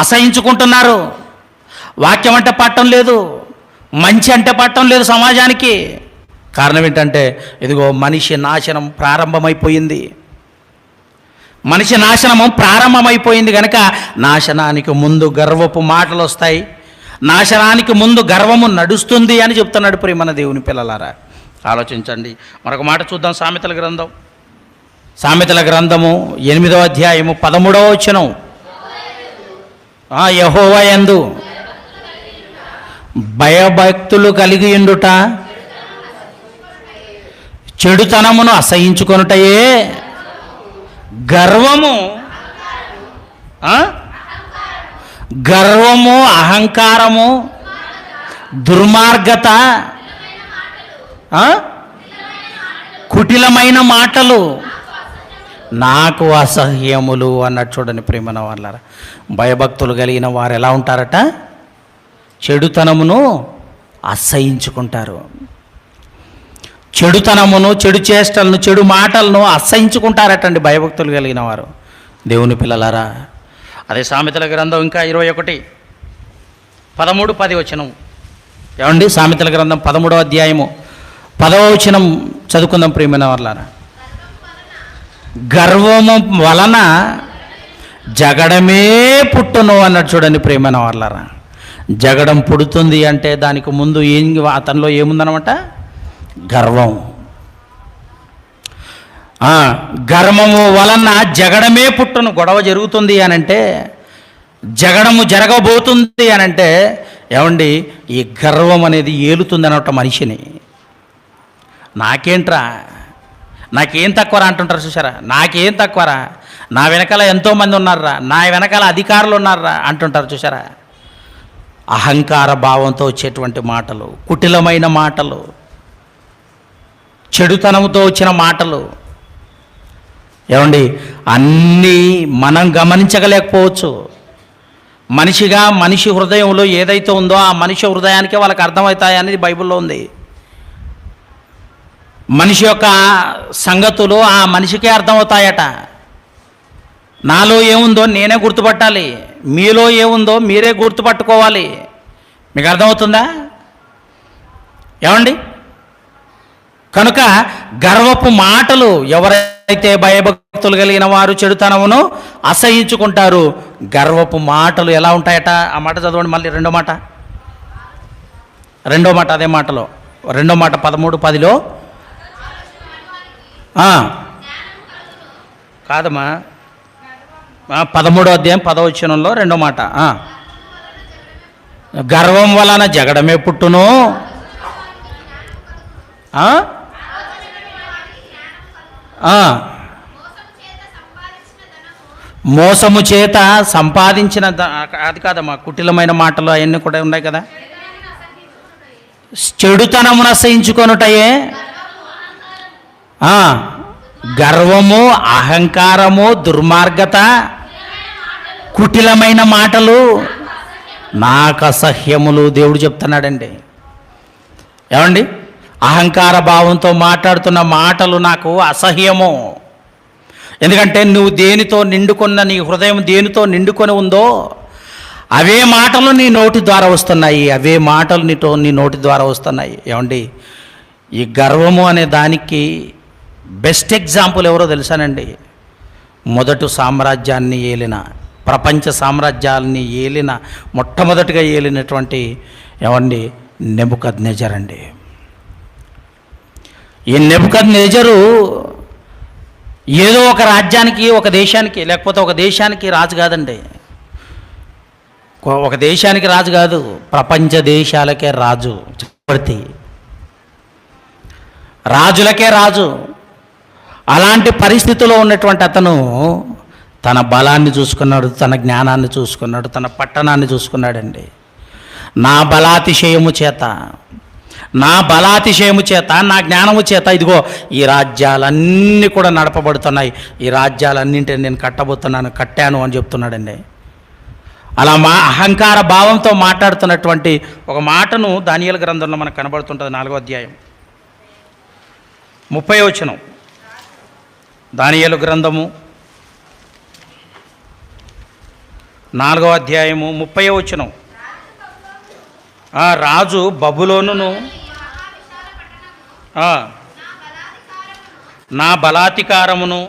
అసహించుకుంటున్నారు. వాక్యం అంటే పట్టం లేదు, మంచి అంటే పట్టం లేదు సమాజానికి. కారణం ఏంటంటే ఇదిగో మనిషి నాశనం ప్రారంభమైపోయింది. కనుక నాశనానికి ముందు గర్వపు మాటలు వస్తాయి, నాశనానికి ముందు గర్వము నడుస్తుంది అని చెప్తున్నాడు ప్రియమైన దేవుని పిల్లలారా. ఆలోచించండి. మరొక మాట చూద్దాం. సామెతల గ్రంథము 8వ అధ్యాయము 13వ వచనం. యెహోవా యందు భయభక్తులు కలిగి ఉండుట, చెడుతనమును అసహించుకొనుటయే గర్వము. గర్వము, అహంకారము, దుర్మార్గత, కుటిలమైన మాటలు నాకు అసహ్యములు అన్నట్టు. చూడండి ప్రేమన వాళ్ళారా, భయభక్తులు కలిగిన వారు ఎలా ఉంటారట? చెడుతనమును అసహించుకుంటారు. చెడుతనమును, చెడు చేష్టలను, చెడు మాటలను అసహించుకుంటారటండి భయభక్తులు కలిగిన వారు. దేవుని పిల్లలారా, అదే సామెతల గ్రంథం ఇంకా 21:13-10 ఏమండి? సామెతల గ్రంథం 13వ అధ్యాయము 10వ వచనం చదువుకుందాం ప్రియమైన వాళ్ళారా. గర్వము వలన జగడమే పుట్టును అన్నట్టు. చూడండి ప్రియమైన వాళ్ళారా, జగడం పుడుతుంది అంటే దానికి ముందు అతనిలో ఏముందనమాట? గర్వం. గర్వము వలన జగడమే పుట్టును. గొడవ జరుగుతుంది అనంటే, జగడము జరగబోతుంది అనంటే ఏమండి, ఈ గర్వం అనేది ఏలుతుంది అన్నట్టు మనిషిని. నాకేంట్రా, నాకేం తక్కువరా అంటుంటారు చూసారా? నాకేం తక్కువరా, నా వెనకాల ఎంతోమంది ఉన్నారా, నా వెనకాల అధికారులు ఉన్నారా అంటుంటారు చూసారా? అహంకార భావంతో వచ్చేటువంటి మాటలు, కుటిలమైన మాటలు, చెడుతనంతో వచ్చిన మాటలు ఏమండి, అన్నీ మనం గమనించగలేకపోవచ్చు. మనిషిగా మనిషి హృదయంలో ఏదైతే ఉందో ఆ మనిషి హృదయానికే వాళ్ళకి అర్థమవుతాయి అనేది బైబిల్లో ఉంది. మనిషి యొక్క సంగతులు ఆ మనిషికే అర్థమవుతాయట. నాలో ఏముందో నేనే గుర్తుపట్టాలి, మీలో ఏముందో మీరే గుర్తుపట్టుకోవాలి. మీకు అర్థమవుతుందా ఏమండి? కనుక గర్వపు మాటలు, ఎవరైతే భయభక్తులు కలిగిన వారు చెడుతనమును అసహించుకుంటారు. గర్వపు మాటలు ఎలా ఉంటాయట? ఆ మాట చదవండి మళ్ళీ, రెండో మాట అదే మాటలో, రెండో మాట 13:10 కాదమ్మా, 13వ అధ్యాయం 10వ వచనంలో రెండో మాట. గర్వం వలన జగడమే పుట్టును, మోసము చేత సంపాదించిన అది కాదమ్మా, కుటిలమైన మాటలు అవన్నీ కూడా ఉన్నాయి కదా. చెడుతనమును అసహించుకొనుటయే గర్వము, అహంకారము, దుర్మార్గత, కుటిలమైన మాటలు నాకు అసహ్యములు. దేవుడు చెప్తున్నాడండి. ఏమండి? అహంకార భావంతో మాట్లాడుతున్న మాటలు నాకు అసహ్యము. ఎందుకంటే నువ్వు దేనితో నిండుకున్న, నీ హృదయం దేనితో నిండుకొని ఉందో అవే మాటలు నీ నోటి ద్వారా వస్తున్నాయి, అవే మాటలు నీ నోటి ద్వారా వస్తున్నాయి. ఏమండి? ఈ గర్వము అనే దానికి బెస్ట్ ఎగ్జాంపుల్ ఎవరో తెలుసానండి? మొదటి సామ్రాజ్యాన్ని ఏలిన, ప్రపంచ సామ్రాజ్యాన్ని ఏలిన, మొట్టమొదటిగా ఏలినటువంటి ఏమండి, నెబుకద్నెజర్ అండి. ఈ నెబుకద్నెజరు ఏదో ఒక రాజ్యానికి, ఒక దేశానికి, లేకపోతే ఒక దేశానికి రాజు కాదండి. ఒక దేశానికి రాజు కాదు, ప్రపంచ దేశాలకే రాజు. చక్రవర్తి, రాజులకే రాజు. అలాంటి పరిస్థితిలో ఉన్నటువంటి అతను తన బలాన్ని చూసుకున్నాడు, తన జ్ఞానాన్ని చూసుకున్నాడు, తన పట్టణాన్ని చూసుకున్నాడండి. నా బలాతిశయము చేత, నా జ్ఞానము చేత ఇదిగో ఈ రాజ్యాలన్నీ కూడా నడపబడుతున్నాయి, ఈ రాజ్యాలన్నింటిని నేను కట్టాను అని చెప్తున్నాడండి. అలా అహంకార భావంతో మాట్లాడుతున్నటువంటి ఒక మాటను దానియేలు గ్రంథంలో మనకు కనబడుతుంటుంది. 4వ అధ్యాయం 30వ వచనం. దానియేలు గ్రంథము 4వ అధ్యాయము 30వ వచనం. రాజు బబులోనును నా బలాధికారమును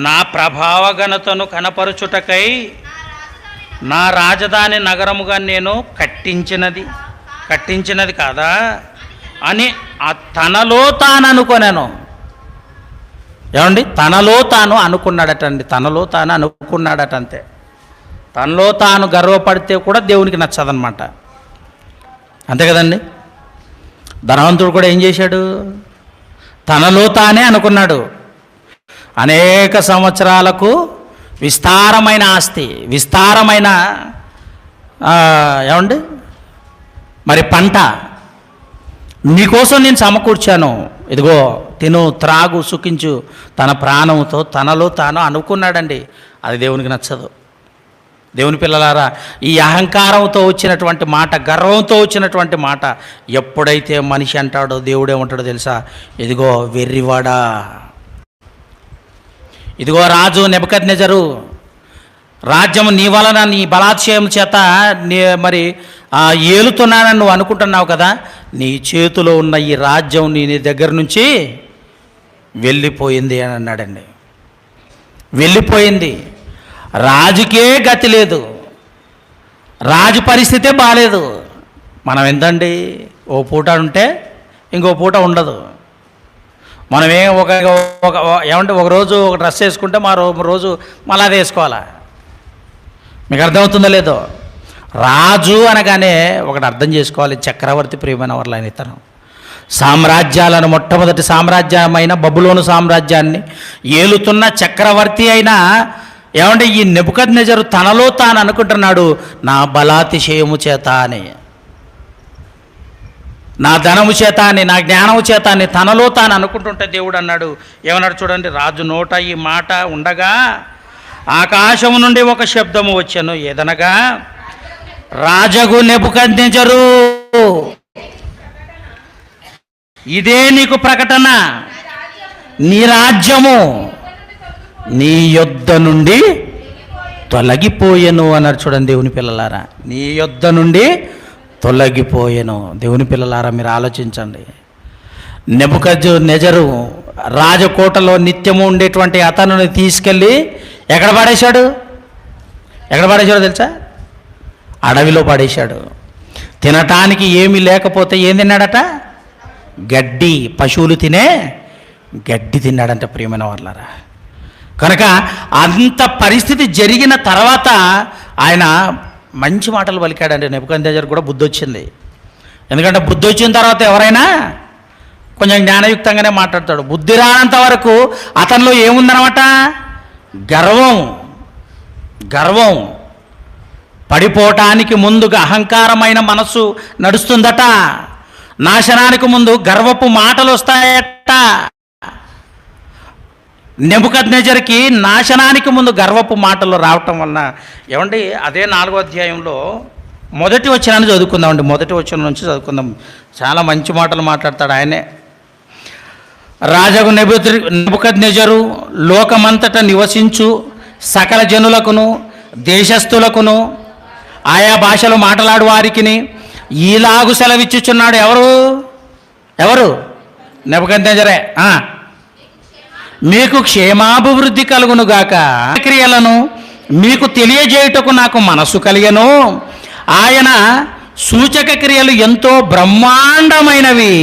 నా ప్రభావఘనతను కనపరుచుటకై నా రాజధాని నగరముగా నేను కట్టించినది కాదా అని తనలో తాను అనుకున్నాను. ఏమండి? తనలో తాను అనుకున్నాడటండి, అంతే. తనలో తాను గర్వపడితే కూడా దేవునికి నచ్చదనమాట. అంతే కదండి. ధనవంతుడు కూడా ఏం చేశాడు? తనలో తానే అనుకున్నాడు. అనేక సంవత్సరాలకు విస్తారమైన ఆస్తి, విస్తారమైన ఏమండి మరి పంట నీకోసం నేను సమకూర్చాను, ఇదిగో తిను త్రాగు సుఖించు తన ప్రాణంతో తనలో తాను అనుకున్నాడండి. అది దేవునికి నచ్చదు. దేవుని పిల్లలారా, ఈ అహంకారంతో వచ్చినటువంటి మాట, గర్వంతో వచ్చినటువంటి మాట ఎప్పుడైతే మనిషి అంటాడో దేవుడు ఏమంటాడో తెలుసా? ఇదిగో వెర్రివాడా, ఇదిగో రాజు నెబుకద్నెజరు, రాజ్యం నీ వలన నీ బలాత్సయం చేత మరి ఏలుతున్నానని నువ్వు అనుకుంటున్నావు కదా, నీ చేతిలో ఉన్న ఈ రాజ్యం నీ దగ్గర నుంచి వెళ్ళిపోయింది అని అన్నాడండి. వెళ్ళిపోయింది. రాజుకే గతి లేదు, రాజు పరిస్థితే బాలేదు. మనం ఎంతండి, ఓ పూట ఉంటే ఇంకో పూట ఉండదు. మనమే ఏమంటే ఒక రోజు ఒక డ్రెస్ వేసుకుంటే రోజు మళ్ళీ అది వేసుకోవాలా? మీకు అర్థమవుతుందో లేదో? రాజు అనగానే ఒకటి అర్థం చేసుకోవాలి, చక్రవర్తి ప్రియమైన వాళ్ళ ఆయన ఇతను. సామ్రాజ్యాలను, మొట్టమొదటి సామ్రాజ్యమైన బబులోను సామ్రాజ్యాన్ని ఏలుతున్న చక్రవర్తి అయిన ఏమంటే ఈ నెబుకద్నెజరు తనలో తాను అనుకుంటున్నాడు, నా బలాతిశయము చేత అని, నా ధనము చేత అని, నా జ్ఞానము చేత అని తనలో తాను అనుకుంటుంటే దేవుడు అన్నాడు, ఏమన్నాడు చూడండి. రాజు నోట ఈ మాట ఉండగా ఆకాశము నుండి ఒక శబ్దము వచ్చెను, ఏదనగా రాజగు నెబుకద్నెజరు, ఇదే నీకు ప్రకటన, నీ రాజ్యము నీ యొద్ద నుండి తొలగిపోయెను అన్నారు. చూడండి దేవుని పిల్లలారా, నీ యొద్ద నుండి తొలగిపోయెను. దేవుని పిల్లలారా, మీరు ఆలోచించండి. నెబుకద్నెజరు రాజకోటలో నిత్యము ఉండేటువంటి అతనుని తీసుకెళ్ళి ఎక్కడ పడేశాడు? ఎక్కడ పడేశాడో తెలుసా? అడవిలో పడేశాడు. తినటానికి ఏమీ లేకపోతే ఏం తిన్నాడట? గడ్డి, పశువులు తినే గడ్డి తిన్నాడంట ప్రియమైన వాళ్ళారా. కనుక అంత పరిస్థితి జరిగిన తర్వాత ఆయన మంచి మాటలు పలికాడండి. నెబుకద్నెజరు కూడా బుద్ధి వచ్చింది. ఎందుకంటే బుద్ధి వచ్చిన తర్వాత ఎవరైనా కొంచెం జ్ఞానయుక్తంగానే మాట్లాడతాడు. బుద్ధి రానంత వరకు అతనిలో ఏముందనమాట? గర్వం. గర్వం పడిపోవటానికి ముందుగా అహంకారమైన మనస్సు నడుస్తుందట. నాశనానికి ముందు గర్వపు మాటలు వస్తాయట. నెబుకద్నెజరుకి నాశనానికి ముందు గర్వపు మాటలు రావటం వలన ఏమండి, అదే 4వ అధ్యాయంలో మొదటి వచనాన్ని చదువుకుందామండి. మొదటి వచనం నుంచి చదువుకుందాం. చాలా మంచి మాటలు మాట్లాడతాడు ఆయనే. రాజగు నెబుకద్నెజరు లోకమంతట నివసించు సకల జనులకును దేశస్థులకును ఆయా భాషలు మాట్లాడు వారికిని ఈలాగు సెలవిచ్చుచున్నాడు. ఎవరు? నెబుకద్నెజరే. మీకు క్షేమాభివృద్ధి కలుగును గాక, క్రియలను మీకు తెలియజేయుటకు నాకు మనస్సు కలిగెను. ఆయన సూచక క్రియలు ఎంతో బ్రహ్మాండమైనవి,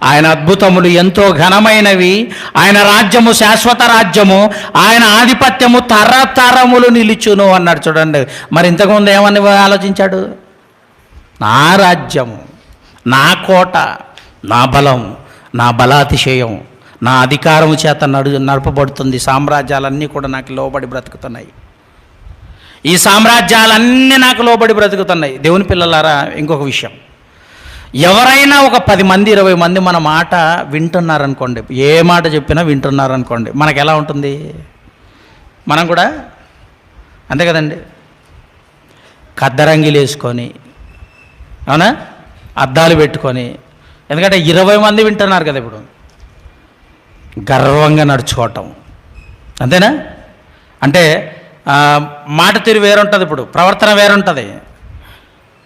ఆయన అద్భుతములు ఎంతో ఘనమైనవి. ఆయన రాజ్యము శాశ్వత రాజ్యము, ఆయన ఆధిపత్యము తరతరములు నిలుచును అన్నాడు. చూడండి, మరి ఇంతకుముందు ఏమని ఆలోచించాడు? నా రాజ్యము, నా కోట, నా బలం, నా బలాతిశయం, నా అధికారము చేత నడపబడుతుంది. సామ్రాజ్యాలన్నీ కూడా నాకు లోబడి బ్రతుకుతున్నాయి. ఈ సామ్రాజ్యాలన్నీ నాకు లోబడి బ్రతుకుతున్నాయి. దేవుని పిల్లలారా, ఇంకొక విషయం, ఎవరైనా ఒక 10 మంది 20 మంది మన మాట వింటున్నారనుకోండి, ఏ మాట చెప్పినా వింటున్నారనుకోండి, మనకు ఎలా ఉంటుంది? మనం కూడా అంతే కదండి. కద్దరంగిలు వేసుకొని, అవునా, అద్దాలు పెట్టుకొని, ఎందుకంటే 20 మంది వింటున్నారు కదా, ఇప్పుడు గర్వంగా నడుచుకోవటం, అంతేనా? అంటే మాట తీరు వేరుంటుంది, ఇప్పుడు ప్రవర్తన వేరుంటుంది.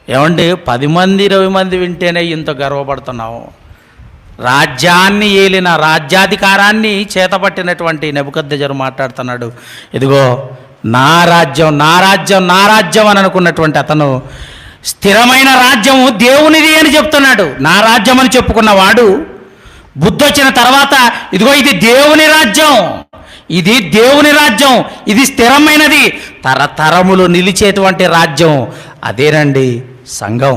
ఏమండి, 10 మంది 20 మంది వింటేనే ఇంత గర్వపడుతున్నావు. రాజ్యాన్ని ఏలిన, రాజ్యాధికారాన్ని చేతపట్టినటువంటి నెబుకద్నెజరు మాట్లాడుతున్నాడు, ఇదిగో నా రాజ్యం, నా రాజ్యం, నా రాజ్యం అని అనుకున్నటువంటి అతను స్థిరమైన రాజ్యము దేవునిది అని చెప్తున్నాడు. నా రాజ్యం అని చెప్పుకున్నవాడు బుద్ధి వచ్చిన తర్వాత ఇదిగో ఇది దేవుని రాజ్యం, ఇది దేవుని రాజ్యం, ఇది స్థిరమైనది, తరతరములు నిలిచేటువంటి రాజ్యం అదేనండి సంఘం.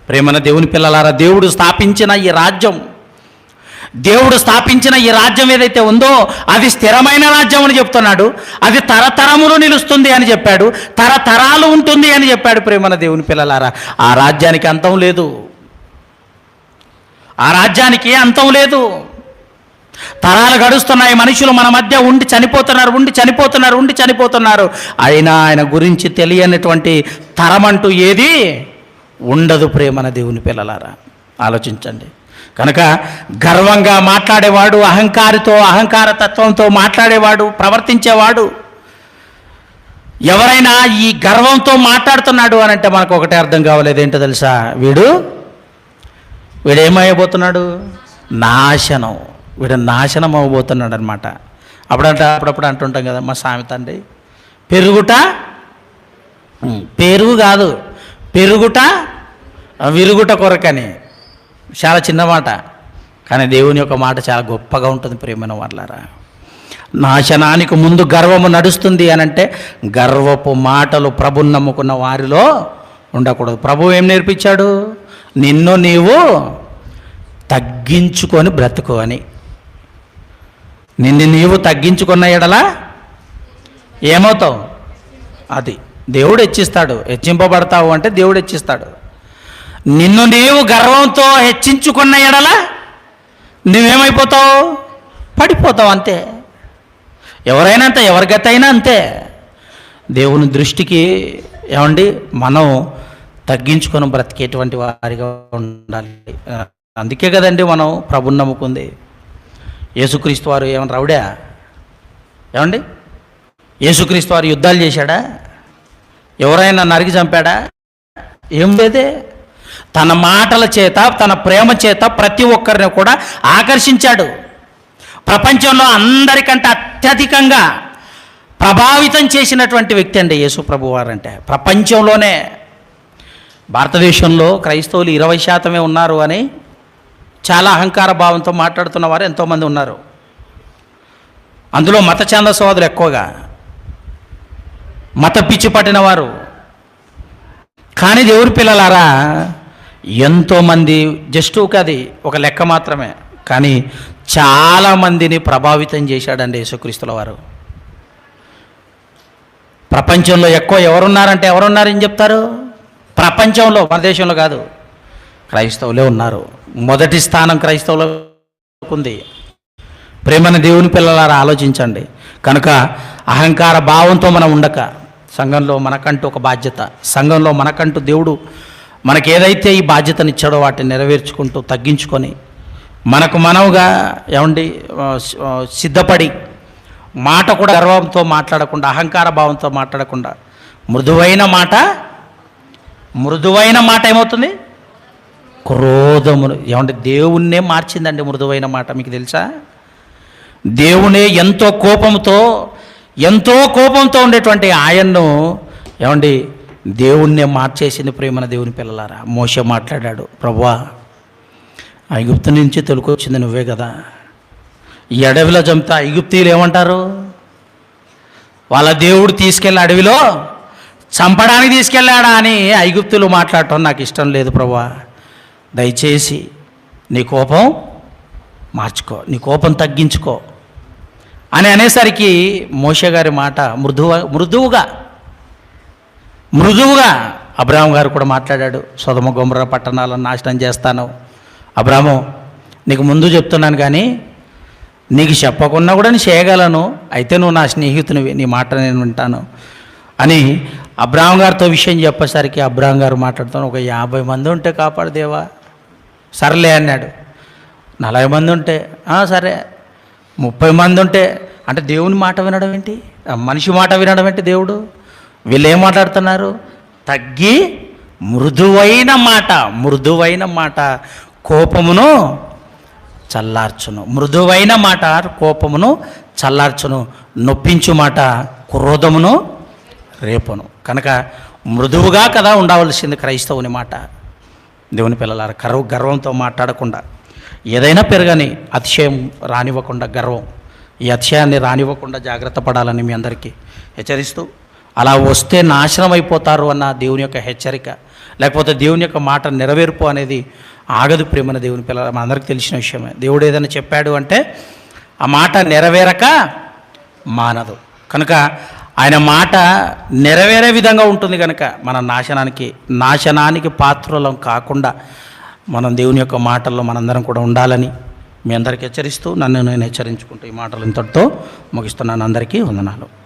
ప్రేమన దేవుని పిల్లలారా, దేవుడు స్థాపించిన ఈ రాజ్యం, దేవుడు స్థాపించిన ఈ రాజ్యం ఏదైతే ఉందో అది స్థిరమైన రాజ్యం అని చెప్తున్నాడు. అది తరతరములు నిలుస్తుంది అని చెప్పాడు, తరతరాలు ఉంటుంది అని చెప్పాడు. ప్రేమన దేవుని పిల్లలారా, ఆ రాజ్యానికి అంతం లేదు, ఆ రాజ్యానికి అంతం లేదు. తరాలు గడుస్తున్నాయి, మనుషులు మన మధ్య ఉండి చనిపోతున్నారు. అయినా ఆయన గురించి తెలియనటువంటి తరం అంటూ ఏది ఉండదు. ప్రేమన దేవుని పిల్లలారా, ఆలోచించండి. కనుక గర్వంగా మాట్లాడేవాడు, అహంకార తత్వంతో మాట్లాడేవాడు, ప్రవర్తించేవాడు, ఎవరైనా ఈ గర్వంతో మాట్లాడుతున్నాడు అని అంటే మనకు ఒకటే అర్థం కావలేదు. ఏంటో తెలుసా? వీడేమైపోతున్నాడు? వీడు నాశనం అవ్వబోతున్నాడు అనమాట. అప్పుడప్పుడు అంటుంటాం కదా మా సామెత అండి, పెరుగు కాదు, పెరుగుట విరుగుట కొరకని. చాలా చిన్న మాట, కానీ దేవుని యొక్క మాట చాలా గొప్పగా ఉంటుంది. ప్రేమైన వాళ్ళారా, నాశనానికి ముందు గర్వము నడుస్తుంది అని అంటే గర్వపు మాటలు ప్రభుని నమ్ముకున్న వారిలో ఉండకూడదు. ప్రభు ఏం నేర్పించాడు? నిన్ను నీవు తగ్గించుకొని బ్రతుకు అని. నిన్ను నీవు తగ్గించుకున్న ఎడల ఏమవుతావు? అది దేవుడు హెచ్చిస్తాడు. హెచ్చింపబడతావు అంటే దేవుడు హెచ్చిస్తాడు. నిన్ను నీవు గర్వంతో హెచ్చించుకున్న ఎడల నువ్వేమైపోతావు? పడిపోతావు, అంతే. ఎవరైనా అంతే, ఎవరి గతి అయినా అంతే. దేవుని దృష్టికి ఏమండి మనం తగ్గించుకొని బ్రతికేటువంటి వారిగా ఉండాలి. అందుకే కదండి మనం ప్రభుని నమ్ముకుంది. యేసుక్రీస్తు వారు ఏమన్నా రౌడా? ఏమండి, యేసుక్రీస్తు వారు యుద్ధాలు చేశాడా? ఎవరైనా నరికి చంపాడా? ఏం లేదే. తన మాటల చేత, తన ప్రేమ చేత ప్రతి ఒక్కరిని కూడా ఆకర్షించాడు. ప్రపంచంలో అందరికంటే అత్యధికంగా ప్రభావితం చేసినటువంటి వ్యక్తి అండి యేసు ప్రభు వారంటే. ప్రపంచంలోనే, భారతదేశంలో క్రైస్తవులు 20% ఉన్నారు అని చాలా అహంకార భావంతో మాట్లాడుతున్న వారు ఎంతోమంది ఉన్నారు. అందులో మత ఛాందసవాదులు ఎక్కువగా, మత పిచ్చి పట్టిన వారు. కానీ దేవుని పిల్లలారా, ఎంతోమంది, జస్ట్ అది ఒక లెక్క మాత్రమే, కానీ చాలామందిని ప్రభావితం చేశాడండి యేసుక్రీస్తుల వారు. ప్రపంచంలో ఎక్కువ ఎవరున్నారంటే ఎవరున్నారని చెప్తారు? ప్రపంచంలో, మన దేశంలో కాదు, క్రైస్తవులే ఉన్నారు. మొదటి స్థానం క్రైస్తవులకు ఉంది. ప్రేమని దేవుని పిల్లలారా ఆలోచించండి. కనుక అహంకార భావంతో మనం ఉండక, సంఘంలో మనకంటూ ఒక బాధ్యత, సంఘంలో మనకంటూ దేవుడు మనకేదైతే ఈ బాధ్యతనిచ్చాడో వాటిని నెరవేర్చుకుంటూ తగ్గించుకొని మనకు మనవుగా ఏమండి సిద్ధపడి, మాట కూడా గర్వంతో మాట్లాడకుండా, అహంకార భావంతో మాట్లాడకుండా మృదువైన మాట ఏమవుతుంది? క్రోధమును. ఏమంటే దేవుణ్ణే మార్చిందండి మృదువైన మాట. మీకు తెలుసా? దేవునే ఎంతో కోపంతో ఉండేటువంటి ఆయన్ను ఏమండి దేవుణ్ణే మార్చేసింది. ప్రేమన దేవుని పిల్లలారా, మోషే మాట్లాడాడు, ప్రభువా ఐగుప్తు నుంచి తొలికొచ్చింది నువ్వే కదా, ఈ అడవిలో చంపుతా. ఐగుప్తీయులు ఏమంటారు? వాళ్ళ దేవుడు తీసుకెళ్ళి అడవిలో చంపడానికి తీసుకెళ్ళాడా అని ఐగుప్తులు మాట్లాడటం నాకు ఇష్టం లేదు ప్రభువా, దయచేసి నీ కోపం మార్చుకో, నీ కోపం తగ్గించుకో అని అనేసరికి మోషే గారి మాట మృదువుగా అబ్రాహాం గారు కూడా మాట్లాడాడు. సొదొమ గొమొర్రా పట్టణాలను నాశనం చేస్తాను. అబ్రాహాము, నీకు ముందు చెప్తున్నాను, కానీ నీకు చెప్పకుండా కూడా నేను చేయగలను. అయితే నువ్వు నా స్నేహితునివి, నీ మాట నేను వింటాను అని అబ్రాహాం గారితో విషయం చెప్పేసరికి అబ్రాహాం గారు మాట్లాడుతాను, ఒక 50 మంది ఉంటే కాపాడు దేవా. సర్లే అన్నాడు. 40 మంది ఉంటే సరే, 30 మంది ఉంటే, అంటే దేవుని మాట వినడం ఏంటి, మనిషి మాట వినడం ఏంటి? దేవుడు వీళ్ళు ఏం మాట్లాడుతున్నారు? తగ్గి మృదువైన మాట కోపమును చల్లార్చును. మృదువైన మాట కోపమును చల్లార్చును, నొప్పించు మాట క్రోధమును రేపును. కనుక మృదువుగా కదా ఉండవలసింది క్రైస్తవుని మాట. దేవుని పిల్లలారా, గర్వంతో మాట్లాడకుండా, ఏదైనా పెరగని అతిశయం రానివ్వకుండా, ఈ అతిశయాన్ని రానివ్వకుండా జాగ్రత్త పడాలని మీ అందరికీ హెచ్చరిస్తూ, అలా వస్తే నాశనం అయిపోతారు అన్న దేవుని యొక్క హెచ్చరిక, లేకపోతే దేవుని యొక్క మాట నెరవేర్పు అనేది ఆగదు. ప్రేమన దేవుని పిల్లల మనందరికీ తెలిసిన విషయమే. దేవుడు ఏదైనా చెప్పాడు అంటే ఆ మాట నెరవేరక మానదు. కనుక ఆయన మాట నెరవేరే విధంగా ఉంటుంది. కనుక మన నాశనానికి పాత్రలం కాకుండా మనం దేవుని యొక్క మాటల్లో మనందరం కూడా ఉండాలని మీ అందరికీ హెచ్చరిస్తూ, నన్ను నేను హెచ్చరించుకుంటూ ఈ మాటలు ఇంతటితో ముగిస్తున్నాను. అందరికీ వందనాలు.